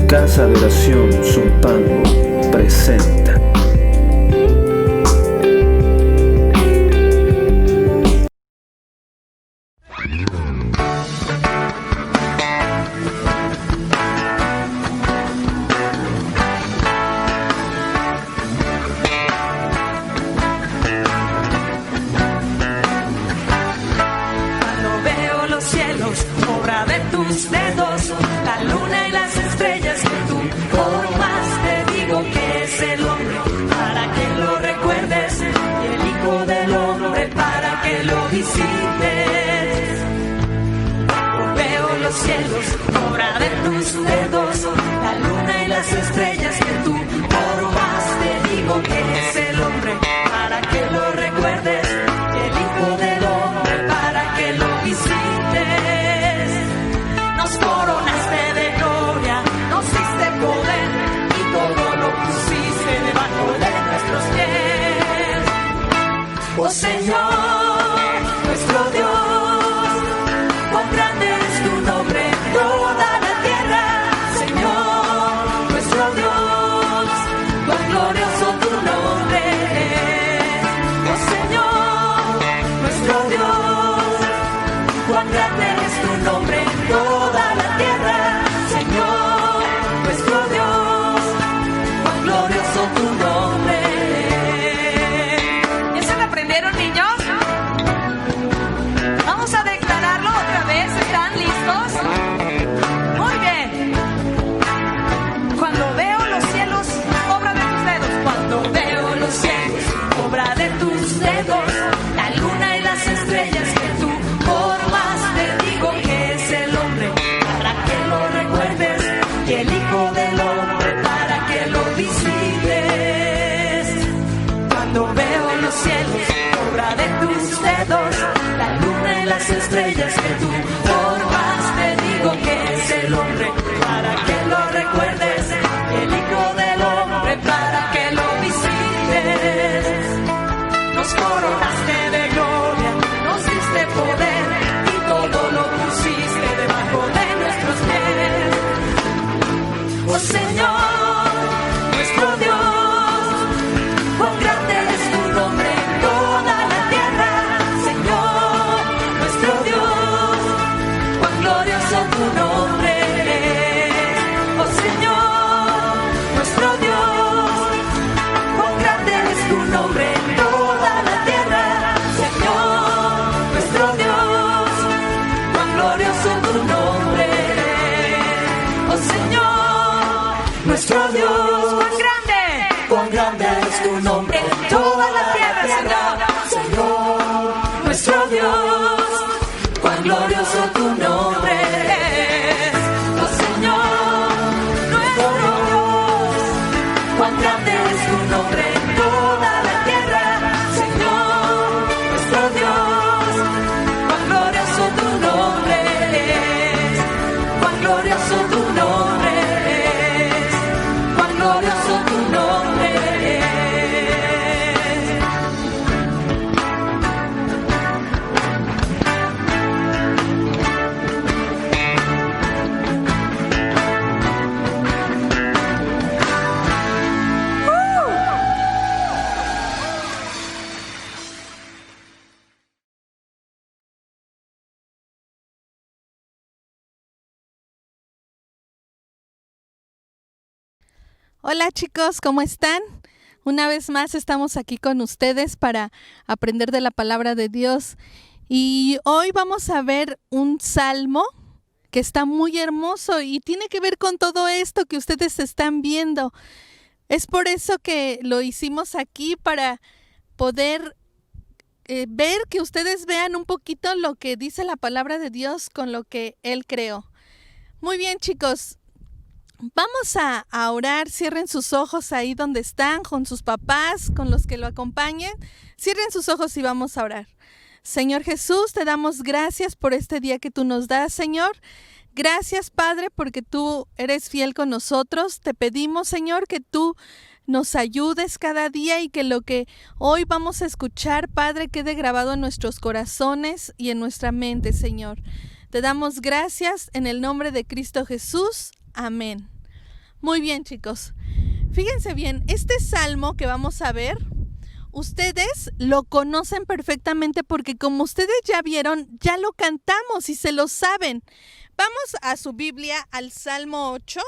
Casa de Oración Zumpango presenta. Cuando veo los cielos, obra de tus dedos, la luna y las estrellas que tú formas, te digo que es el hombre para que lo recuerdes y el hijo del hombre para que lo visites. Cuando veo los cielos, obra de tus dedos, la luna y las estrellas que tú formas, te digo que es el hombre para que lo recuerdes y el hijo del hombre para que lo visites. Nos coronaste de gloria, nos diste poder y todo lo pusiste debajo de nuestros pies. Oh Señor, nuestro Dios, cuán grande es tu nombre en toda la tierra. Señor, nuestro Dios, cuán glorioso tu nombre es. Oh Señor, nuestro Dios, cuán grande es tu nombre en toda la tierra. Señor, nuestro Dios, cuán glorioso tu nombre es. ¿Ya se lo aprendieron, niños? Vamos a declararlo otra vez. ¿Están listos? Muy bien. Cuando veo los cielos, obra de tus dedos. Cuando veo los cielos, obra de tus dedos, la luna y las estrellas que tú formas, te digo que es el hombre para que lo recuerdes y el hijo del hombre para que lo visites. Cuando veo los cielos, obra de tus dedos, la luna y las estrellas que tú formas, te digo que es el hombre para que lo recuerdes y el hijo del hombre para que lo visites. Nos coronaste de gloria, nos diste poder y todo lo pusiste debajo de nuestros pies. Oh Señor, nuestro Dios, cuán grande es tu nombre en toda la tierra. Señor, nuestro Dios, cuán glorioso tu nombre es. Oh Señor, nuestro Dios, cuán grande es tu nombre en toda la tierra. Señor, nuestro Dios, cuán glorioso tu nombre es. Oh Señor, nuestro Dios, cuán grande es tu nombre en toda la tierra. Señor, nuestro Dios, cuán glorioso tu nombre es. Oh Señor, nuestro Dios, cuán grande es tu nombre en toda la tierra. Señor, nuestro Dios, cuán glorioso tu nombre es. Cuán glorioso tu nombre es. Cuán glorioso tu nombre es. Hola chicos, ¿cómo están? Una vez más estamos aquí con ustedes para aprender de la palabra de Dios. Y hoy vamos a ver un salmo que está muy hermoso y tiene que ver con todo esto que ustedes están viendo. Es por eso que lo hicimos aquí, para poder ver, que ustedes vean un poquito lo que dice la palabra de Dios con lo que Él creó. Muy bien chicos, vamos a orar. Cierren sus ojos ahí donde están, con sus papás, con los que lo acompañen. Cierren sus ojos y vamos a orar. Señor Jesús, te damos gracias por este día que tú nos das, Señor. Gracias, Padre, porque tú eres fiel con nosotros. Te pedimos, Señor, que tú nos ayudes cada día y que lo que hoy vamos a escuchar, Padre, quede grabado en nuestros corazones y en nuestra mente, Señor. Te damos gracias en el nombre de Cristo Jesús. Amén. Muy bien, chicos. Fíjense bien, este salmo que vamos a ver, ustedes lo conocen perfectamente porque como ustedes ya vieron, ya lo cantamos y se lo saben. Vamos a su Biblia al Salmo 8.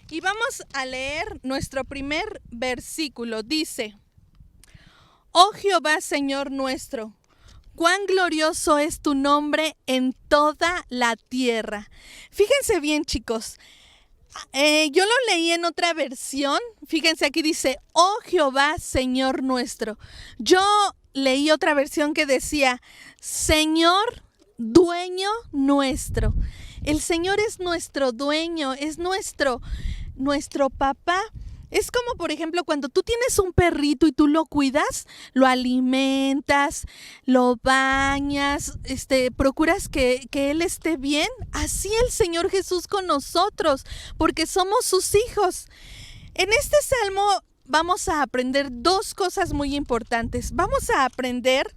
Y vamos a leer nuestro primer versículo. Dice: Oh Jehová, Señor nuestro, cuán glorioso es tu nombre en toda la tierra. Fíjense bien, chicos. Yo lo leí en otra versión. Fíjense, aquí dice: Oh Jehová, Señor nuestro. Yo leí otra versión que decía: Señor, dueño nuestro. El Señor es nuestro dueño, es nuestro papá. Es como, por ejemplo, cuando tú tienes un perrito y tú lo cuidas, lo alimentas, lo bañas, procuras que él esté bien. Así el Señor Jesús con nosotros, porque somos sus hijos. En este salmo vamos a aprender dos cosas muy importantes. Vamos a aprender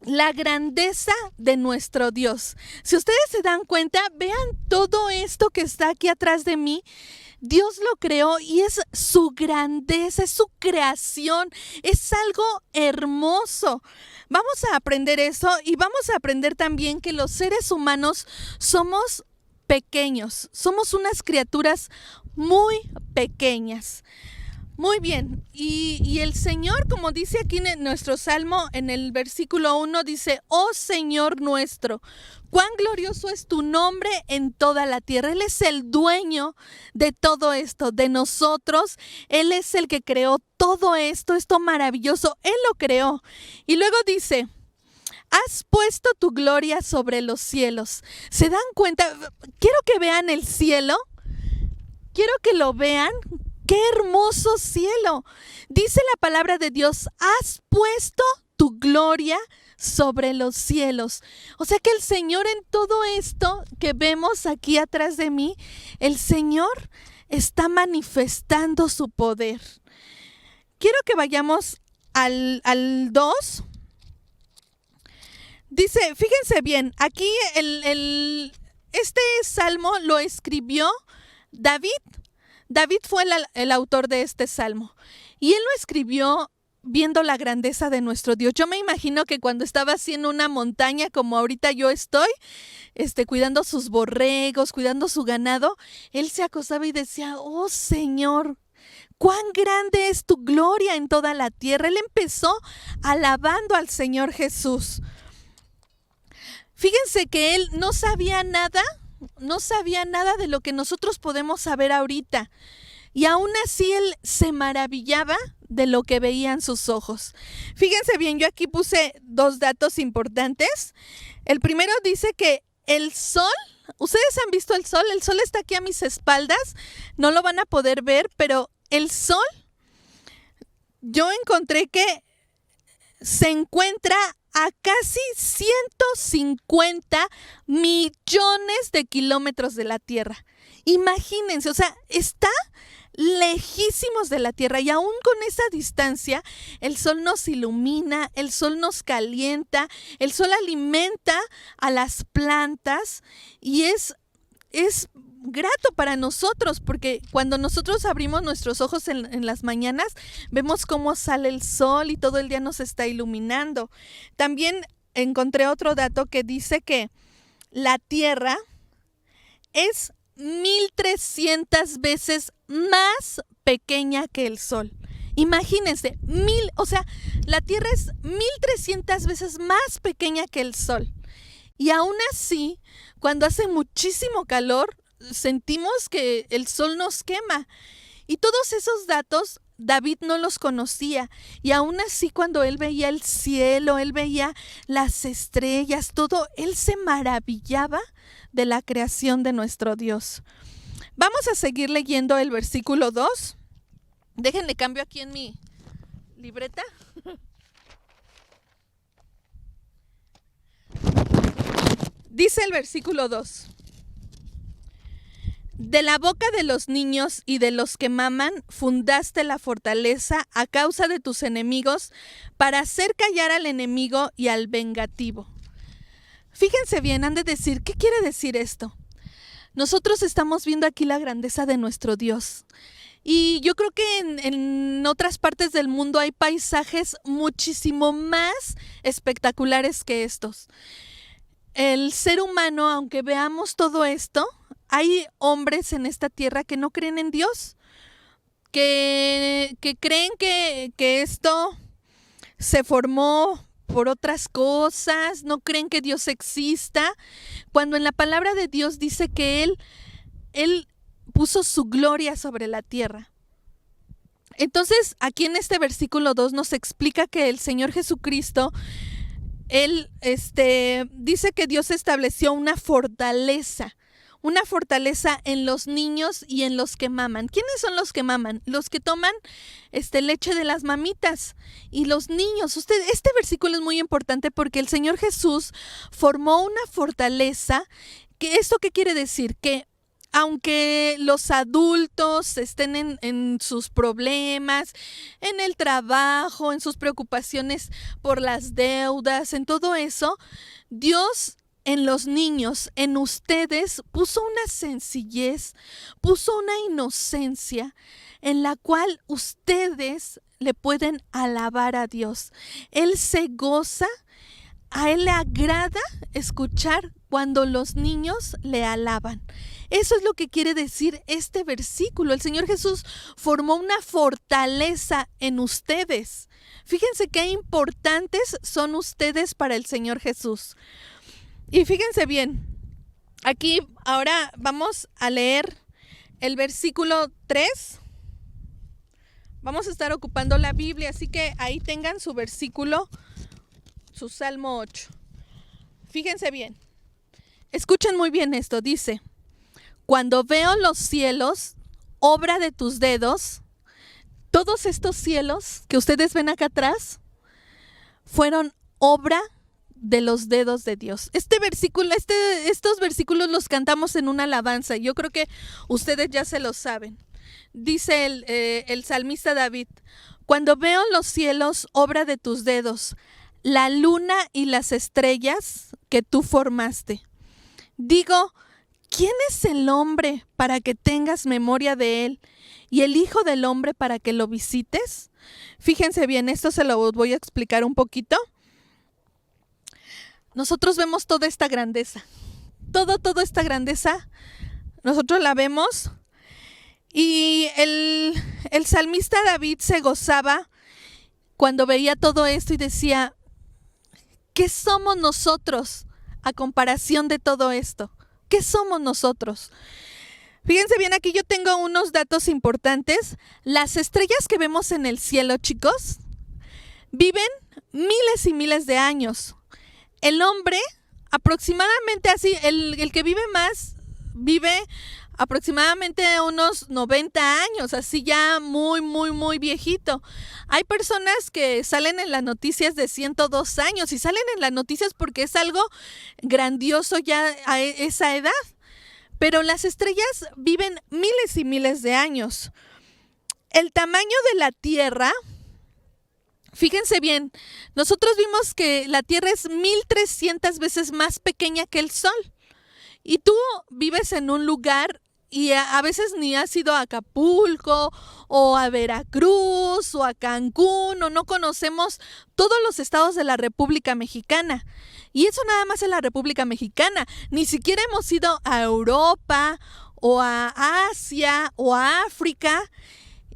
la grandeza de nuestro Dios. Si ustedes se dan cuenta, vean todo esto que está aquí atrás de mí. Dios lo creó y es su grandeza, es su creación, es algo hermoso. Vamos a aprender eso y vamos a aprender también que los seres humanos somos pequeños, somos unas criaturas muy pequeñas. Muy bien, y el Señor, como dice aquí en nuestro Salmo, en el versículo 1, dice: Oh Señor nuestro, cuán glorioso es tu nombre en toda la tierra. Él es el dueño de todo esto, de nosotros. Él es el que creó todo esto maravilloso. Él lo creó. Y luego dice: has puesto tu gloria sobre los cielos. ¿Se dan cuenta? Quiero que vean el cielo. Quiero que lo vean. ¡Qué hermoso cielo! Dice la palabra de Dios: has puesto tu gloria sobre los cielos. O sea que el Señor, en todo esto que vemos aquí atrás de mí, el Señor está manifestando su poder. Quiero que vayamos al 2. Dice, fíjense bien, aquí este salmo lo escribió David. David fue el autor de este salmo y él lo escribió viendo la grandeza de nuestro Dios. Yo me imagino que cuando estaba así en una montaña como ahorita yo estoy, cuidando sus borregos, cuidando su ganado, él se acostaba y decía: oh Señor, cuán grande es tu gloria en toda la tierra. Él empezó alabando al Señor Jesús. Fíjense que él no sabía nada de lo que nosotros podemos saber ahorita. Y aún así él se maravillaba de lo que veían sus ojos. Fíjense bien, yo aquí puse dos datos importantes. El primero dice que el sol, ¿ustedes han visto el sol? El sol está aquí a mis espaldas, no lo van a poder ver, pero el sol, yo encontré que se encuentra a casi 150 millones de kilómetros de la Tierra. Imagínense, o sea, está lejísimos de la Tierra y aún con esa distancia, el sol nos ilumina, el sol nos calienta, el sol alimenta a las plantas y es grato para nosotros, porque cuando nosotros abrimos nuestros ojos en las mañanas, vemos cómo sale el sol y todo el día nos está iluminando. También encontré otro dato que dice que la Tierra es 1300 veces más pequeña que el sol. Imagínense, la Tierra es 1300 veces más pequeña que el sol. Y aún así, cuando hace muchísimo calor, sentimos que el sol nos quema. Y todos esos datos David no los conocía. Y aún así, cuando él veía el cielo, él veía las estrellas, todo, él se maravillaba de la creación de nuestro Dios. Vamos a seguir leyendo el versículo 2. Déjenle cambio aquí en mi libreta. Dice el versículo 2: De la boca de los niños y de los que maman, fundaste la fortaleza a causa de tus enemigos, para hacer callar al enemigo y al vengativo. Fíjense bien, han de decir, ¿qué quiere decir esto? Nosotros estamos viendo aquí la grandeza de nuestro Dios. Y yo creo que en otras partes del mundo hay paisajes muchísimo más espectaculares que estos. El ser humano, aunque veamos todo esto, hay hombres en esta tierra que no creen en Dios, que creen que esto se formó por otras cosas, no creen que Dios exista, cuando en la palabra de Dios dice que Él puso su gloria sobre la tierra. Entonces, aquí en este versículo 2 nos explica que el Señor Jesucristo, Él dice que Dios estableció una fortaleza en los niños y en los que maman. ¿Quiénes son los que maman? Los que toman leche de las mamitas y los niños. Este versículo es muy importante porque el Señor Jesús formó una fortaleza. ¿Esto qué quiere decir? Que aunque los adultos estén en sus problemas, en el trabajo, en sus preocupaciones por las deudas, en todo eso, Dios en los niños, en ustedes, puso una sencillez, puso una inocencia en la cual ustedes le pueden alabar a Dios. Él se goza, a Él le agrada escuchar cuando los niños le alaban. Eso es lo que quiere decir este versículo. El Señor Jesús formó una fortaleza en ustedes. Fíjense qué importantes son ustedes para el Señor Jesús. Y fíjense bien, aquí ahora vamos a leer el versículo 3. Vamos a estar ocupando la Biblia, así que ahí tengan su versículo, su Salmo 8. Fíjense bien, escuchen muy bien esto, dice: cuando veo los cielos, obra de tus dedos, todos estos cielos que ustedes ven acá atrás, fueron obra de los dedos de Dios. Estos versículos los cantamos en una alabanza. Yo creo que ustedes ya se los saben. Dice el salmista David: cuando veo los cielos, obra de tus dedos, la luna y las estrellas que tú formaste. Digo, ¿quién es el hombre para que tengas memoria de él, y el hijo del hombre para que lo visites? Fíjense bien, esto se lo voy a explicar un poquito. Nosotros vemos toda esta grandeza, toda esta grandeza, nosotros la vemos, y el salmista David se gozaba cuando veía todo esto y decía, ¿qué somos nosotros a comparación de todo esto? ¿Qué somos nosotros? Fíjense bien, aquí yo tengo unos datos importantes. Las estrellas que vemos en el cielo, chicos, viven miles y miles de años. El hombre, aproximadamente así, el que vive más, vive aproximadamente unos 90 años, así ya muy, muy, muy viejito. Hay personas que salen en las noticias de 102 años y salen en las noticias porque es algo grandioso ya a esa edad. Pero las estrellas viven miles y miles de años. El tamaño de la Tierra, fíjense bien, nosotros vimos que la Tierra es 1300 veces más pequeña que el Sol. Y tú vives en un lugar y a veces ni has ido a Acapulco o a Veracruz o a Cancún, o no conocemos todos los estados de la República Mexicana. Y eso nada más en la República Mexicana. Ni siquiera hemos ido a Europa o a Asia o a África.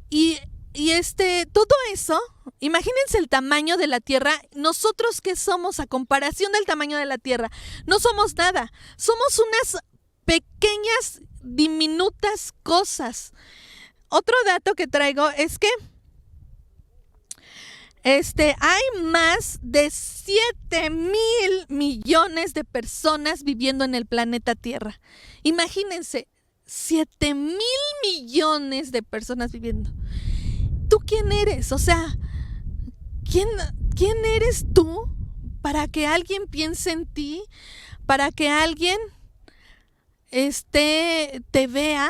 Y todo eso, imagínense el tamaño de la Tierra. Nosotros, ¿qué somos a comparación del tamaño de la Tierra? No somos nada. Somos unas pequeñas, diminutas cosas. Otro dato que traigo es que hay más de 7,000 millones de personas viviendo en el planeta Tierra. Imagínense, 7,000 millones de personas viviendo. ¿Tú quién eres? O sea, ¿quién eres tú para que alguien piense en ti? Para que alguien te vea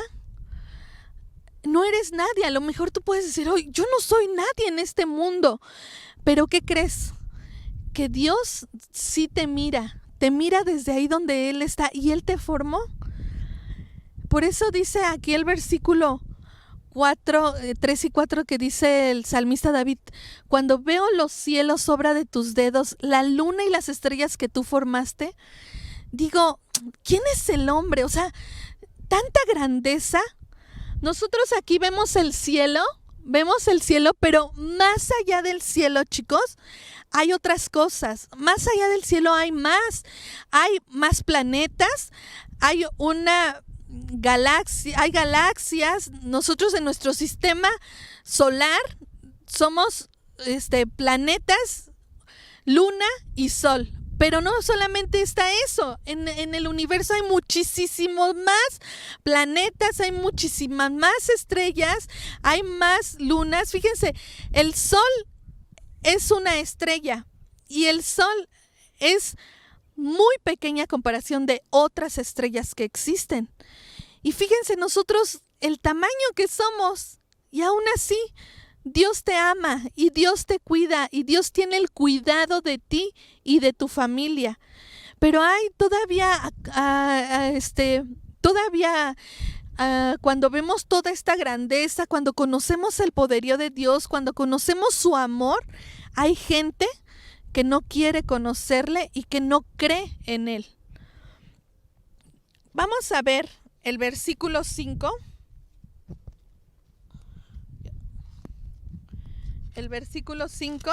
no eres nadie. A lo mejor tú puedes decir, oye, yo no soy nadie en este mundo. Pero ¿qué crees? Que Dios sí te mira desde ahí donde Él está y Él te formó. Por eso dice aquí el versículo 3 y 4 que dice el salmista David: cuando veo los cielos, obra de tus dedos, la luna y las estrellas que tú formaste, digo, ¿quién es el hombre? O sea, tanta grandeza. Nosotros aquí vemos el cielo, pero más allá del cielo, chicos, hay otras cosas. Más allá del cielo hay más planetas, hay una galaxia, hay galaxias. Nosotros en nuestro sistema solar somos planetas, luna y sol. Pero no solamente está eso, en el universo hay muchísimos más planetas, hay muchísimas más estrellas, hay más lunas. Fíjense, el sol es una estrella y el sol es muy pequeña a comparación de otras estrellas que existen. Y fíjense nosotros el tamaño que somos y aún así Dios te ama y Dios te cuida y Dios tiene el cuidado de ti y de tu familia. Pero hay todavía, cuando vemos toda esta grandeza, cuando conocemos el poderío de Dios, cuando conocemos su amor, hay gente que no quiere conocerle y que no cree en Él. Vamos a ver el versículo 5. El versículo 5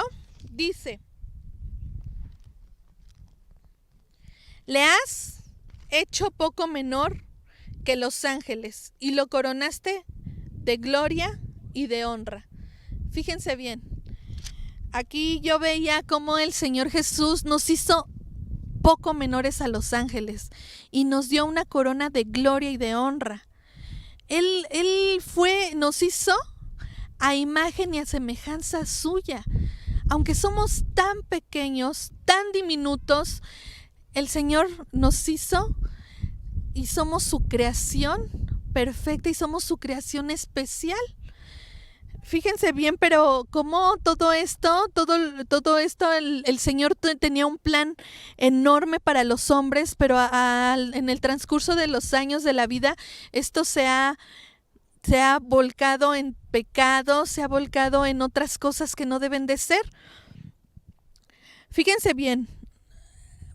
dice: le has hecho poco menor que los ángeles y lo coronaste de gloria y de honra. Fíjense bien, aquí yo veía cómo el Señor Jesús nos hizo poco menores a los ángeles y nos dio una corona de gloria y de honra. Él nos hizo a imagen y a semejanza suya. Aunque somos tan pequeños, tan diminutos, el Señor nos hizo y somos su creación perfecta y somos su creación especial. Fíjense bien, pero como todo esto, el Señor tenía un plan enorme para los hombres, pero en el transcurso de los años de la vida, esto se ha volcado en pecado, se ha volcado en otras cosas que no deben de ser. Fíjense bien,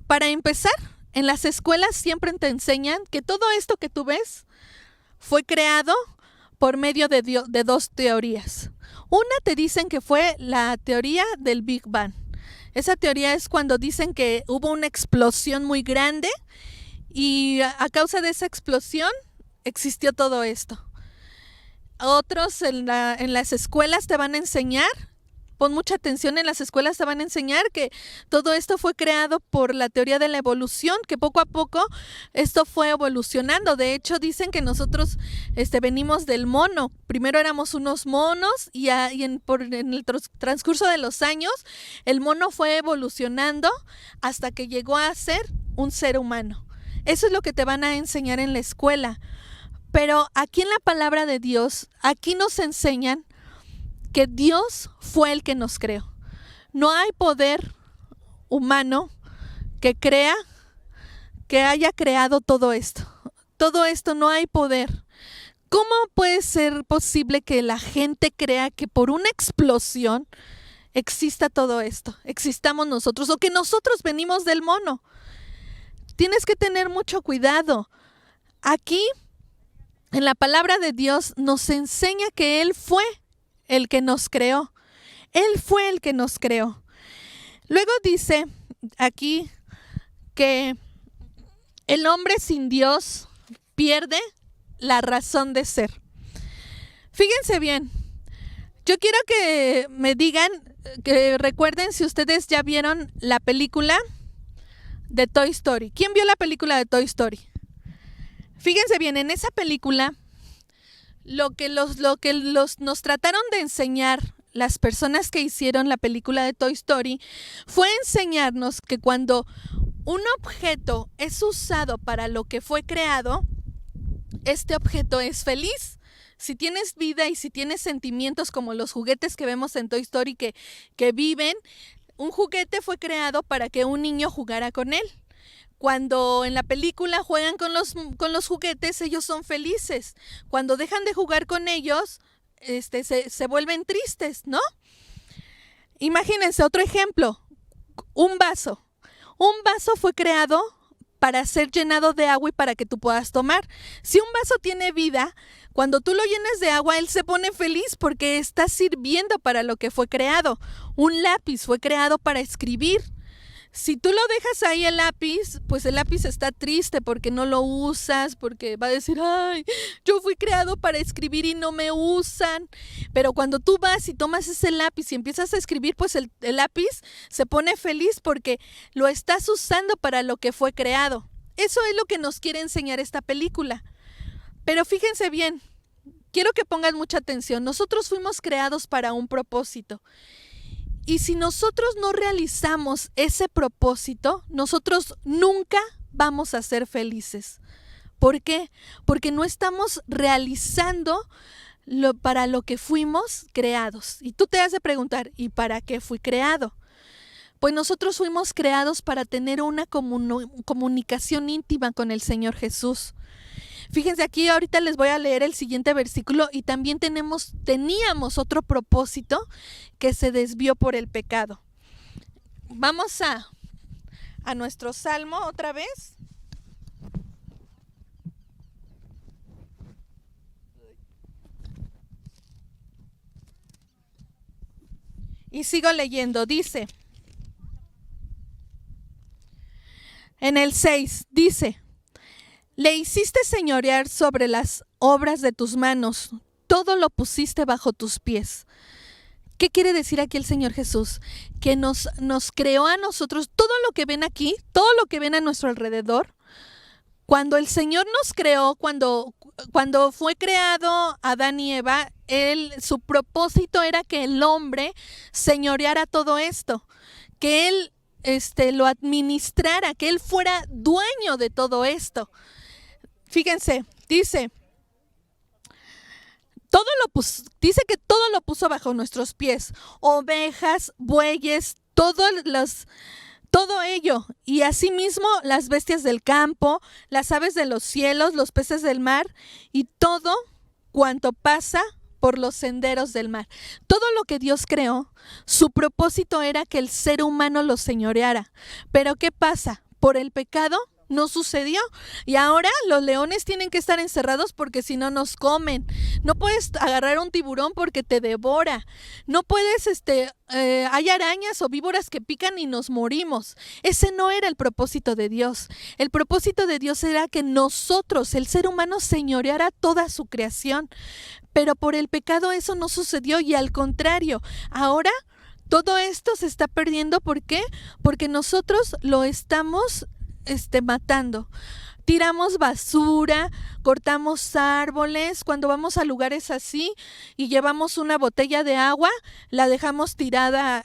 para empezar, en las escuelas siempre te enseñan que todo esto que tú ves fue creado por medio de dos teorías. Una te dicen que fue la teoría del Big Bang. Esa teoría es cuando dicen que hubo una explosión muy grande y a causa de esa explosión existió todo esto. Otros en las escuelas te van a enseñar, pon mucha atención, en las escuelas te van a enseñar que todo esto fue creado por la teoría de la evolución, que poco a poco esto fue evolucionando. De hecho, dicen que nosotros venimos del mono. Primero éramos unos monos y en el transcurso de los años el mono fue evolucionando hasta que llegó a ser un ser humano. Eso es lo que te van a enseñar en la escuela. Pero aquí en la palabra de Dios, aquí nos enseñan que Dios fue el que nos creó. No hay poder humano que haya creado todo esto. Todo esto no hay poder. ¿Cómo puede ser posible que la gente crea que por una explosión exista todo esto? Existamos nosotros o que nosotros venimos del mono. Tienes que tener mucho cuidado. Aquí en la palabra de Dios nos enseña que Él fue el que nos creó. Él fue el que nos creó. Luego dice aquí que el hombre sin Dios pierde la razón de ser. Fíjense bien, yo quiero que me digan, que recuerden si ustedes ya vieron la película de Toy Story. ¿Quién vio la película de Toy Story? Fíjense bien, en esa película lo que nos trataron de enseñar las personas que hicieron la película de Toy Story fue enseñarnos que cuando un objeto es usado para lo que fue creado, este objeto es feliz si tienes vida y si tienes sentimientos como los juguetes que vemos en Toy Story que viven, un juguete fue creado para que un niño jugara con él. Cuando en la película juegan con los juguetes, ellos son felices. Cuando dejan de jugar con ellos, se vuelven tristes, ¿no? Imagínense otro ejemplo, un vaso. Un vaso fue creado para ser llenado de agua y para que tú puedas tomar. Si un vaso tiene vida, cuando tú lo llenes de agua, él se pone feliz porque está sirviendo para lo que fue creado. Un lápiz fue creado para escribir. Si tú lo dejas ahí el lápiz, pues el lápiz está triste porque no lo usas, porque va a decir, ay, yo fui creado para escribir y no me usan. Pero cuando tú vas y tomas ese lápiz y empiezas a escribir, pues el lápiz se pone feliz porque lo estás usando para lo que fue creado. Eso es lo que nos quiere enseñar esta película. Pero fíjense bien, quiero que pongan mucha atención. Nosotros fuimos creados para un propósito. Y si nosotros no realizamos ese propósito, nosotros nunca vamos a ser felices. ¿Por qué? Porque no estamos realizando para lo que fuimos creados. Y tú te has de preguntar, ¿y para qué fui creado? Pues nosotros fuimos creados para tener una comunicación íntima con el Señor Jesús. Fíjense, aquí ahorita les voy a leer el siguiente versículo y también teníamos otro propósito que se desvió por el pecado. Vamos a nuestro salmo otra vez. Y sigo leyendo, dice, en el 6, dice, le hiciste señorear sobre las obras de tus manos, todo lo pusiste bajo tus pies. ¿Qué quiere decir aquí el Señor Jesús? Que nos creó a nosotros, todo lo que ven aquí, todo lo que ven a nuestro alrededor. Cuando el Señor nos creó, cuando fue creado Adán y Eva, su propósito era que el hombre señoreara todo esto, que él lo administrara, que él fuera dueño de todo esto. Fíjense, dice que todo lo puso bajo nuestros pies, ovejas, bueyes, todo ello, y asimismo las bestias del campo, las aves de los cielos, los peces del mar y todo cuanto pasa por los senderos del mar. Todo lo que Dios creó, su propósito era que el ser humano lo señoreara. Pero ¿qué pasa? Por el pecado no sucedió. Y ahora los leones tienen que estar encerrados porque si no nos comen. No puedes agarrar un tiburón porque te devora. No puedes, hay arañas o víboras que pican y nos morimos. Ese no era el propósito de Dios. El propósito de Dios era que nosotros, el ser humano, señoreara toda su creación. Pero por el pecado eso no sucedió y al contrario, ahora todo esto se está perdiendo. ¿Por qué? Porque nosotros lo estamos matando. Tiramos basura, cortamos árboles. Cuando vamos a lugares así y llevamos una botella de agua, la dejamos tirada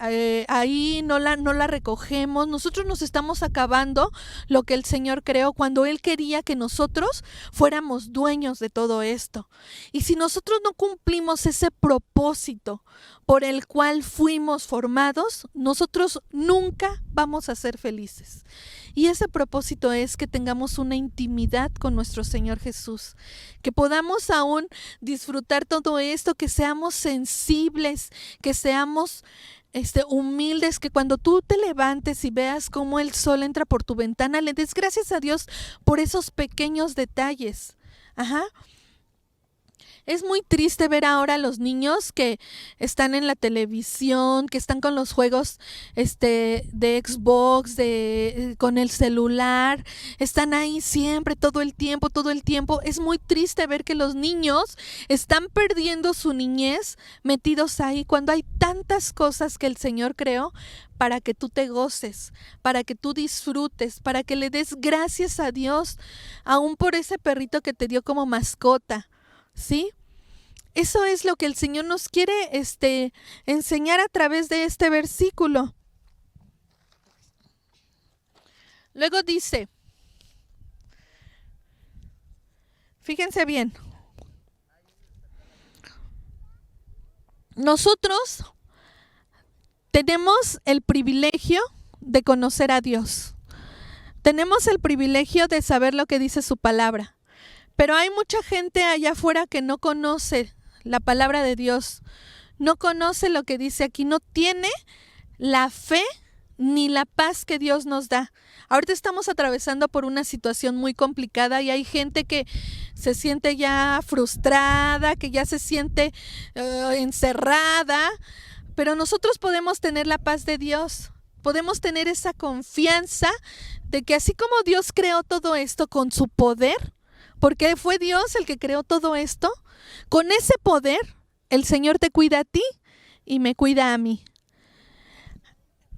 ahí, no la recogemos. Nosotros nos estamos acabando lo que el Señor creó cuando Él quería que nosotros fuéramos dueños de todo esto. Y si nosotros no cumplimos ese propósito por el cual fuimos formados, nosotros nunca vamos a ser felices. Y ese propósito es que tengamos una intimidad con nuestro Señor Jesús, que podamos aún disfrutar todo esto, que seamos sensibles, que seamos humildes, que cuando tú te levantes y veas cómo el sol entra por tu ventana, le des gracias a Dios por esos pequeños detalles. Ajá. Es muy triste ver ahora a los niños que están en la televisión, que están con los juegos de Xbox, con el celular, están ahí siempre, todo el tiempo. Es muy triste ver que los niños están perdiendo su niñez metidos ahí cuando hay tantas cosas que el Señor creó para que tú te goces, para que tú disfrutes, para que le des gracias a Dios, aún por ese perrito que te dio como mascota. ¿Sí? Eso es lo que el Señor nos quiere enseñar a través de este versículo. Luego dice, fíjense bien, nosotros tenemos el privilegio de conocer a Dios. Tenemos el privilegio de saber lo que dice su palabra. Pero hay mucha gente allá afuera que no conoce la palabra de Dios, no conoce lo que dice aquí, no tiene la fe ni la paz que Dios nos da. Ahorita estamos atravesando por una situación muy complicada y hay gente que se siente ya frustrada, que ya se siente encerrada, pero nosotros podemos tener la paz de Dios. Podemos tener esa confianza de que así como Dios creó todo esto con su poder, porque fue Dios el que creó todo esto, con ese poder el Señor te cuida a ti y me cuida a mí.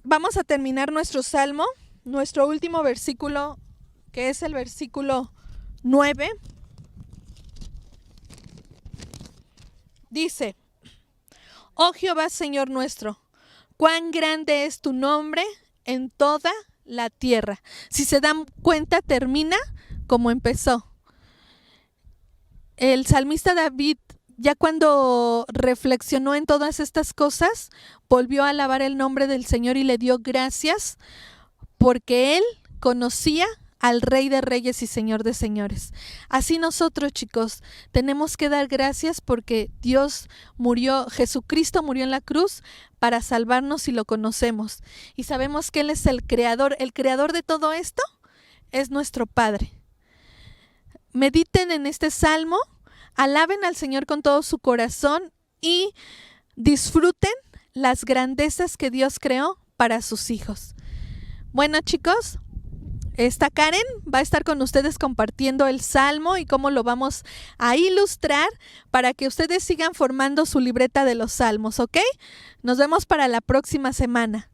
Vamos a terminar nuestro salmo, nuestro último versículo, que es el versículo 9. Dice: Oh Jehová, Señor nuestro, cuán grande es tu nombre en toda la tierra. Si se dan cuenta, termina como empezó. El salmista David, ya cuando reflexionó en todas estas cosas, volvió a alabar el nombre del Señor y le dio gracias porque él conocía al Rey de Reyes y Señor de Señores. Así nosotros, chicos, tenemos que dar gracias porque Dios murió, Jesucristo murió en la cruz para salvarnos y lo conocemos. Y sabemos que Él es el creador de todo esto es nuestro Padre. Mediten en este salmo, alaben al Señor con todo su corazón y disfruten las grandezas que Dios creó para sus hijos. Bueno, chicos, esta Karen va a estar con ustedes compartiendo el salmo y cómo lo vamos a ilustrar para que ustedes sigan formando su libreta de los salmos, ¿ok? Nos vemos para la próxima semana.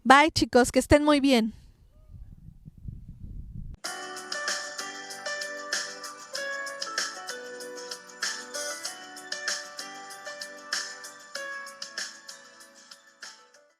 Bye, chicos, que estén muy bien.